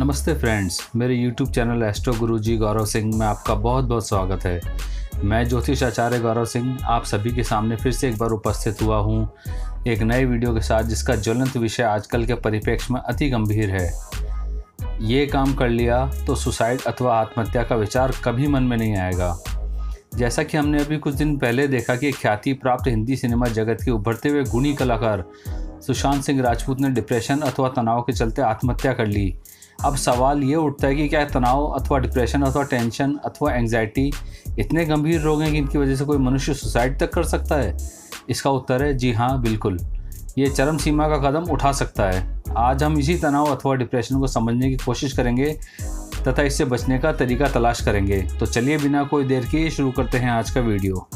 नमस्ते फ्रेंड्स, मेरे YouTube channel astro गुरुजी गौरव सिंह में आपका बहुत बहुत स्वागत है। मैं ज्योतिष आचार्य गौरव सिंह आप सभी के सामने फिर से एक बार उपस्थित हुआ हूँ एक नए वीडियो के साथ, जिसका ज्वलंत विषय आजकल के परिप्रेक्ष्य में अति गंभीर है। ये काम कर लिया तो सुसाइड अथवा आत्महत्या का विचार कभी मन में नहीं आएगा। जैसा कि हमने अभी कुछ दिन पहले देखा कि ख्याति प्राप्त हिंदी सिनेमा जगत के उभरते हुए गुणी कलाकार सुशांत सिंह राजपूत ने डिप्रेशन अथवा तनाव के चलते आत्महत्या कर ली। अब सवाल ये उठता है कि क्या तनाव अथवा डिप्रेशन अथवा टेंशन अथवा एंग्जाइटी इतने गंभीर रोग हैं कि इनकी वजह से कोई मनुष्य सुसाइड तक कर सकता है? इसका उत्तर है जी हाँ, बिल्कुल। ये चरम सीमा का कदम उठा सकता है। आज हम इसी तनाव अथवा डिप्रेशन को समझने की कोशिश करेंगे तथा इससे बचने का तरीका तलाश करेंगे। तो चलिए बिना कोई देर किए शुरू करते हैं आज का वीडियो।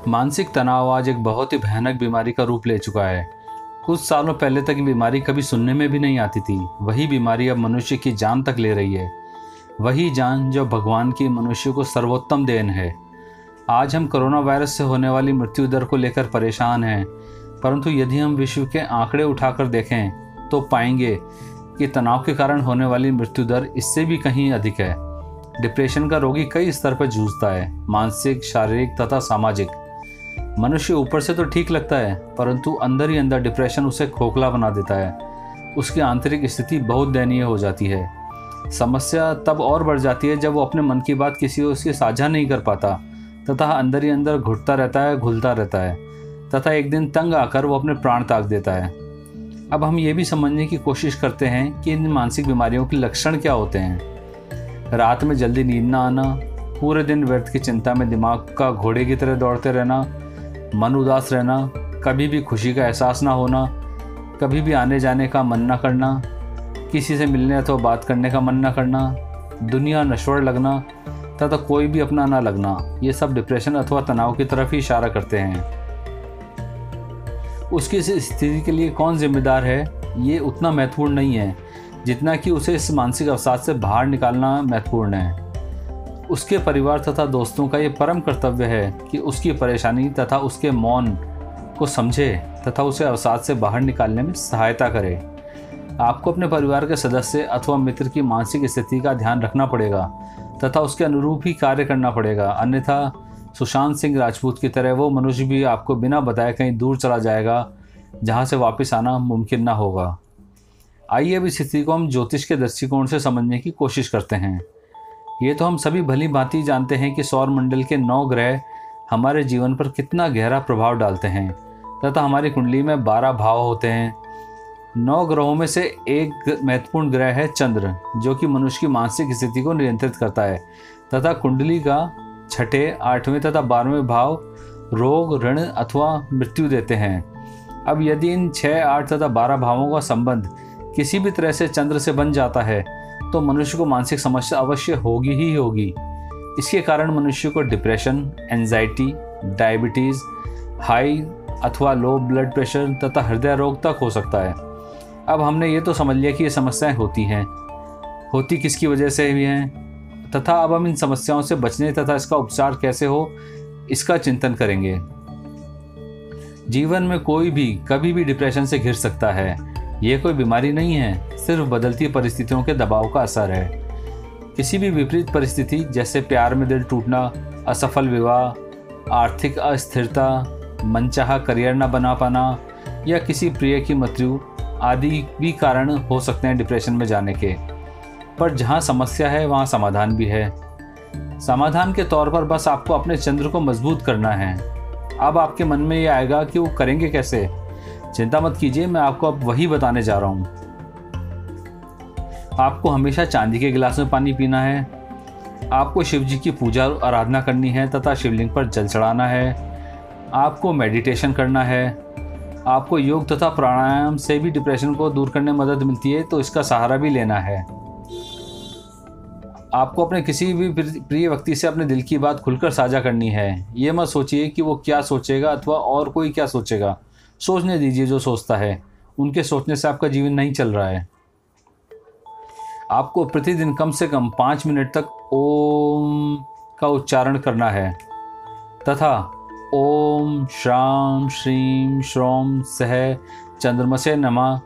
मानसिक तनाव आज एक बहुत ही भयानक बीमारी का रूप ले चुका है। कुछ सालों पहले तक ये बीमारी कभी सुनने में भी नहीं आती थी। वही बीमारी अब मनुष्य की जान तक ले रही है। वही जान जो भगवान की मनुष्य को सर्वोत्तम देन है। आज हम कोरोना वायरस से होने वाली मृत्यु दर को लेकर परेशान हैं, परंतु यदि हम विश्व के आंकड़े उठाकर देखें तो पाएंगे कि तनाव के कारण होने वाली मृत्यु दर इससे भी कहीं अधिक है। डिप्रेशन का रोगी कई स्तर पर जूझता है, मानसिक, शारीरिक तथा सामाजिक। मनुष्य ऊपर से तो ठीक लगता है, परंतु अंदर ही अंदर डिप्रेशन उसे खोखला बना देता है। उसकी आंतरिक स्थिति बहुत दयनीय हो जाती है। समस्या तब और बढ़ जाती है जब वो अपने मन की बात किसी और से साझा नहीं कर पाता तथा अंदर ही अंदर घुटता रहता है, घुलता रहता है तथा एक दिन तंग आकर वो अपने प्राण त्याग देता है। अब हम ये भी समझने की कोशिश करते हैं कि इन मानसिक बीमारियों के लक्षण क्या होते हैं। रात में जल्दी नींद ना आना, पूरे दिन व्यर्थ की चिंता में दिमाग का घोड़े की तरह दौड़ते रहना, मन उदास रहना, कभी भी खुशी का एहसास ना होना, कभी भी आने जाने का मन ना करना, किसी से मिलने अथवा बात करने का मन ना करना, दुनिया नश्वर लगना तथा कोई भी अपना ना लगना, ये सब डिप्रेशन अथवा तनाव की तरफ ही इशारा करते हैं। उसकी इस स्थिति के लिए कौन जिम्मेदार है, ये उतना महत्वपूर्ण नहीं है जितना कि उसे इस मानसिक अवसाद से बाहर निकालना महत्वपूर्ण है। उसके परिवार तथा दोस्तों का ये परम कर्तव्य है कि उसकी परेशानी तथा उसके मौन को समझे तथा उसे अवसाद से बाहर निकालने में सहायता करे। आपको अपने परिवार के सदस्य अथवा मित्र की मानसिक स्थिति का ध्यान रखना पड़ेगा तथा उसके अनुरूप ही कार्य करना पड़ेगा, अन्यथा सुशांत सिंह राजपूत की तरह वो मनुष्य भी आपको बिना बताए कहीं दूर चला जाएगा, जहाँ से वापस आना मुमकिन ना होगा। आइए अब इस स्थिति को हम ज्योतिष के दृष्टिकोण से समझने की कोशिश करते हैं। ये तो हम सभी भली भांति जानते हैं कि सौर मंडल के 9 ग्रह हमारे जीवन पर कितना गहरा प्रभाव डालते हैं तथा हमारी कुंडली में 12 भाव होते हैं। 9 ग्रहों में से एक महत्वपूर्ण ग्रह है चंद्र, जो कि मनुष्य की मानसिक स्थिति को नियंत्रित करता है तथा कुंडली का 6, 8वें तथा 12वें भाव रोग, ऋण अथवा मृत्यु देते हैं। अब यदि इन 6, 8 तथा 12 भावों का संबंध किसी भी तरह से चंद्र से बन जाता है तो मनुष्य को मानसिक समस्या अवश्य होगी ही होगी। इसके कारण मनुष्य को डिप्रेशन, एंजाइटी, डायबिटीज़, हाई अथवा लो ब्लड प्रेशर तथा हृदय रोग तक हो सकता है। अब हमने ये तो समझ लिया कि ये समस्याएं होती किसकी वजह से भी हैं तथा अब हम इन समस्याओं से बचने तथा इसका उपचार कैसे हो, इसका चिंतन करेंगे। जीवन में कोई भी कभी भी डिप्रेशन से घिर सकता है। ये कोई बीमारी नहीं है, सिर्फ बदलती परिस्थितियों के दबाव का असर है। किसी भी विपरीत परिस्थिति जैसे प्यार में दिल टूटना, असफल विवाह, आर्थिक अस्थिरता, मनचाहा करियर न बना पाना या किसी प्रिय की मृत्यु आदि भी कारण हो सकते हैं डिप्रेशन में जाने के। पर जहाँ समस्या है वहाँ समाधान भी है। समाधान के तौर पर बस आपको अपने चंद्र को मजबूत करना है। अब आपके मन में ये आएगा कि वो करेंगे कैसे। चिंता मत कीजिए, मैं आपको अब वही बताने जा रहा हूँ। आपको हमेशा चांदी के गिलास में पानी पीना है। आपको शिव जी की पूजा आराधना करनी है तथा शिवलिंग पर जल चढ़ाना है। आपको मेडिटेशन करना है। आपको योग तथा प्राणायाम से भी डिप्रेशन को दूर करने में मदद मिलती है, तो इसका सहारा भी लेना है। आपको अपने किसी भी प्रिय व्यक्ति से अपने दिल की बात खुलकर साझा करनी है। ये मत सोचिए कि वो क्या सोचेगा अथवा और कोई क्या सोचेगा। सोचने दीजिए जो सोचता है। उनके सोचने से आपका जीवन नहीं चल रहा है। आपको प्रतिदिन कम से कम 5 मिनट तक ओम का उच्चारण करना है तथा ओम श्राम श्रीम श्रोम सह चंद्रमसे नमः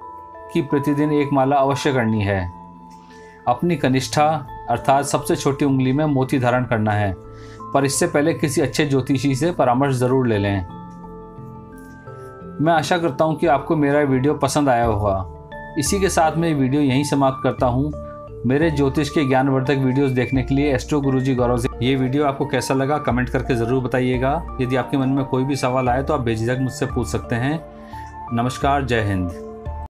की प्रतिदिन एक माला अवश्य करनी है। अपनी कनिष्ठा अर्थात सबसे छोटी उंगली में मोती धारण करना है, पर इससे पहले किसी अच्छे ज्योतिषी से परामर्श ज़रूर ले लें। मैं आशा करता हूँ कि आपको मेरा वीडियो पसंद आया होगा। इसी के साथ मैं वीडियो यहीं समाप्त करता हूँ। मेरे ज्योतिष के ज्ञानवर्धक वीडियोस देखने के लिए एस्ट्रो गुरुजी गौरव से ये वीडियो आपको कैसा लगा कमेंट करके ज़रूर बताइएगा। यदि आपके मन में कोई भी सवाल आए तो आप बेझिझक मुझसे पूछ सकते हैं। नमस्कार, जय हिंद।